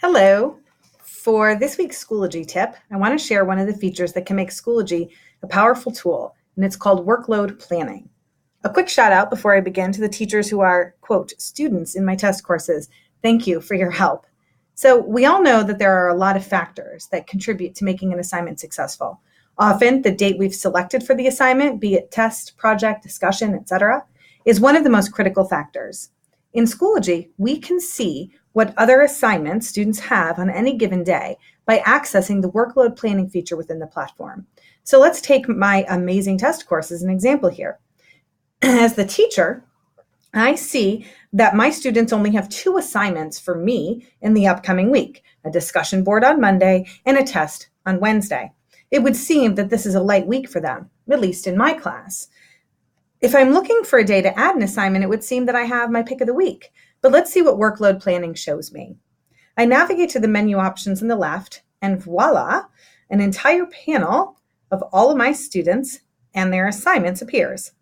Hello. For this week's Schoology tip, I want to share one of the features that can make Schoology a powerful tool, and it's called workload planning. A quick shout out before I begin to the teachers who are, quote, students in my test courses. Thank you for your help. So we all know that there are a lot of factors that contribute to making an assignment successful. Often the date we've selected for the assignment, be it test, project, discussion, etc., is one of the most critical factors. In Schoology, we can see what other assignments students have on any given day by accessing the workload planning feature within the platform. So let's take my amazing test course as an example here. As the teacher, I see that my students only have 2 assignments for me in the upcoming week, a discussion board on Monday and a test on Wednesday. It would seem that this is a light week for them, at least in my class. If I'm looking for a day to add an assignment, it would seem that I have my pick of the week. But let's see what workload planning shows me. I navigate to the menu options on the left, and voila, an entire panel of all of my students and their assignments appears.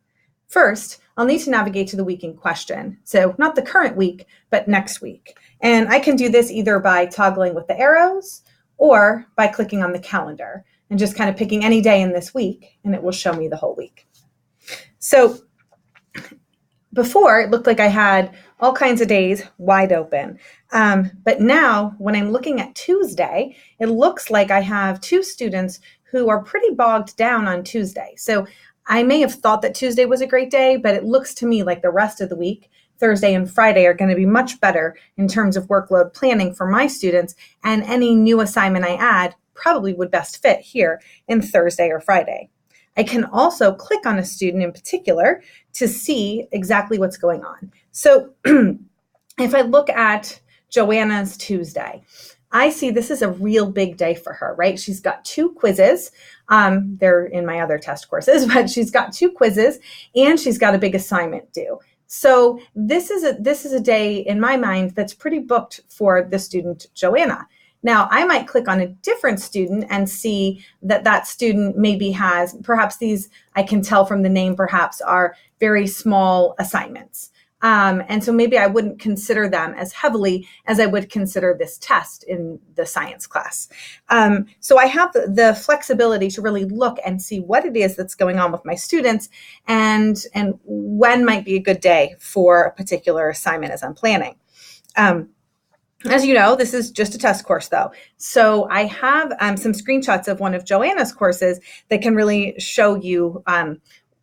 First, I'll need to navigate to the week in question. So not the current week, but next week. And I can do this either by toggling with the arrows or by clicking on the calendar and just kind of picking any day in this week, and it will show me the whole week. So before, it looked like I had all kinds of days wide open. But now when I'm looking at Tuesday, it looks like I have 2 students who are pretty bogged down on Tuesday. So I may have thought that Tuesday was a great day, but it looks to me like the rest of the week, Thursday and Friday, are going to be much better in terms of workload planning for my students, and any new assignment I add probably would best fit here in Thursday or Friday. I can also click on a student in particular to see exactly what's going on. So if I look at Joanna's Tuesday, I see this is a real big day for her, right? She's got 2 quizzes. They're in my other test courses, but she's got 2 quizzes and she's got a big assignment due. So this is a day in my mind that's pretty booked for the student Joanna. Now, I might click on a different student and see that that student maybe has, perhaps these, I can tell from the name, perhaps are very small assignments. And so maybe I wouldn't consider them as heavily as I would consider this test in the science class. So I have the flexibility to really look and see what it is that's going on with my students and when might be a good day for a particular assignment as I'm planning. As you know, this is just a test course though. So I have some screenshots of one of Joanna's courses that can really show you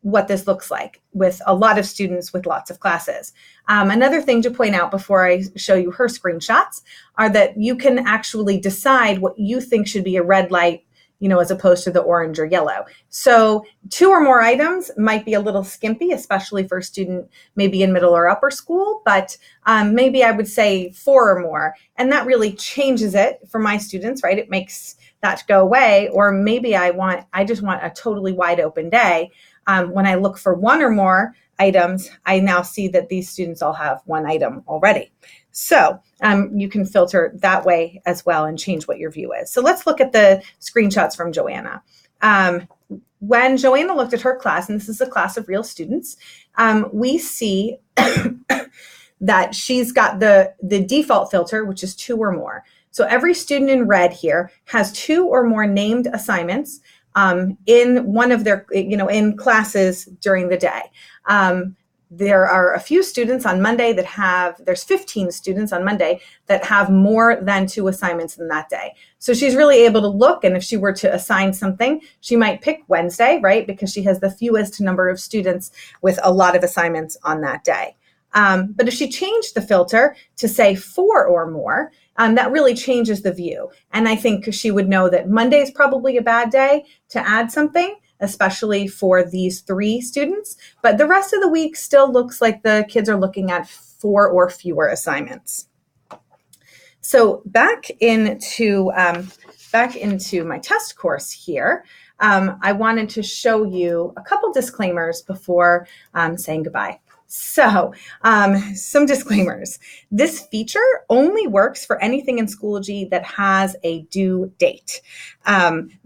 what this looks like with a lot of students with lots of classes. Another thing to point out before I show you her screenshots are that you can actually decide what you think should be a red light, as opposed to the orange or yellow. So 2 or more items might be a little skimpy, especially for a student maybe in middle or upper school, but maybe I would say 4 or more. And that really changes it for my students, right? It makes that go away. Or maybe I just want a totally wide open day. When I look for 1 or more items, I now see that these students all have 1 item already. So you can filter that way as well and change what your view is. So let's look at the screenshots from Joanna. When Joanna looked at her class, and this is a class of real students, we see that she's got the default filter, which is 2 or more. So every student in red here has 2 or more named assignments in one of their, in classes during the day. There are a few students on Monday there's 15 students on Monday that have more than 2 assignments in that day. So she's really able to look, and if she were to assign something, she might pick Wednesday, right? Because she has the fewest number of students with a lot of assignments on that day. But if she changed the filter to say 4 or more, that really changes the view. And I think she would know that Monday is probably a bad day to add something, especially for these 3 students. But the rest of the week still looks like the kids are looking at 4 or fewer assignments. So back into my test course here, I wanted to show you a couple disclaimers before saying goodbye. So, some disclaimers. This feature only works for anything in Schoology that has a due date.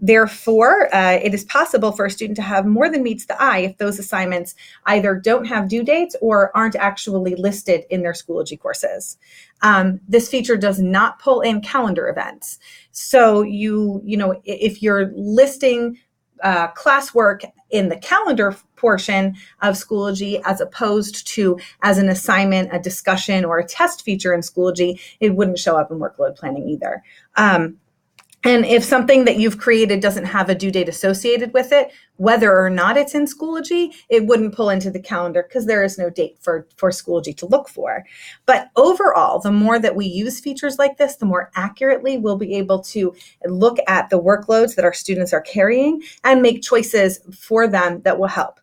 Therefore, it is possible for a student to have more than meets the eye if those assignments either don't have due dates or aren't actually listed in their Schoology courses. This feature does not pull in calendar events. So if you're listing classwork in the calendar portion of Schoology as opposed to as an assignment, a discussion, or a test feature in Schoology, it wouldn't show up in workload planning either. And if something that you've created doesn't have a due date associated with it, whether or not it's in Schoology, it wouldn't pull into the calendar because there is no date for Schoology to look for. But overall, the more that we use features like this, the more accurately we'll be able to look at the workloads that our students are carrying and make choices for them that will help.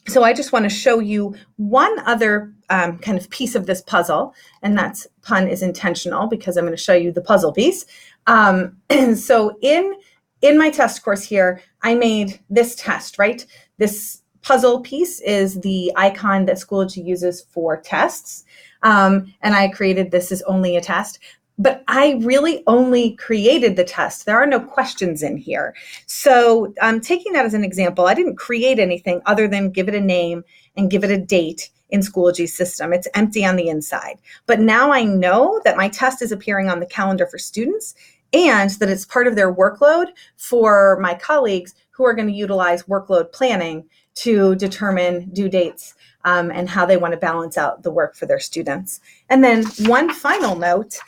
So I just want to show you one other kind of piece of this puzzle, and that's pun is intentional because I'm going to show you the puzzle piece. So in my test course here, I made this test, right? This puzzle piece is the icon that Schoology uses for tests. And I created this as only a test. But I really only created the test. There are no questions in here. So I'm taking that as an example. I didn't create anything other than give it a name and give it a date in Schoology's system. It's empty on the inside. But now I know that my test is appearing on the calendar for students and that it's part of their workload for my colleagues who are going to utilize workload planning to determine due dates and how they want to balance out the work for their students. And then one final note,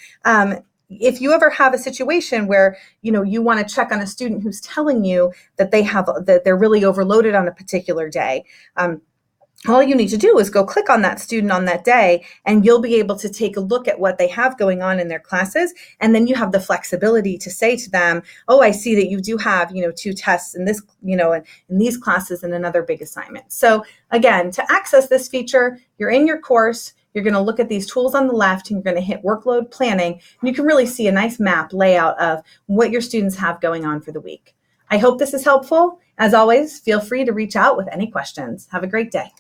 if you ever have a situation where you want to check on a student who's telling you that they're really overloaded on a particular day, all you need to do is go click on that student on that day, and you'll be able to take a look at what they have going on in their classes. And then you have the flexibility to say to them, oh, I see that you do have, 2 tests in this, in these classes and another big assignment. So again, to access this feature, you're in your course, you're going to look at these tools on the left, and you're going to hit workload planning, and you can really see a nice map layout of what your students have going on for the week. I hope this is helpful. As always, feel free to reach out with any questions. Have a great day.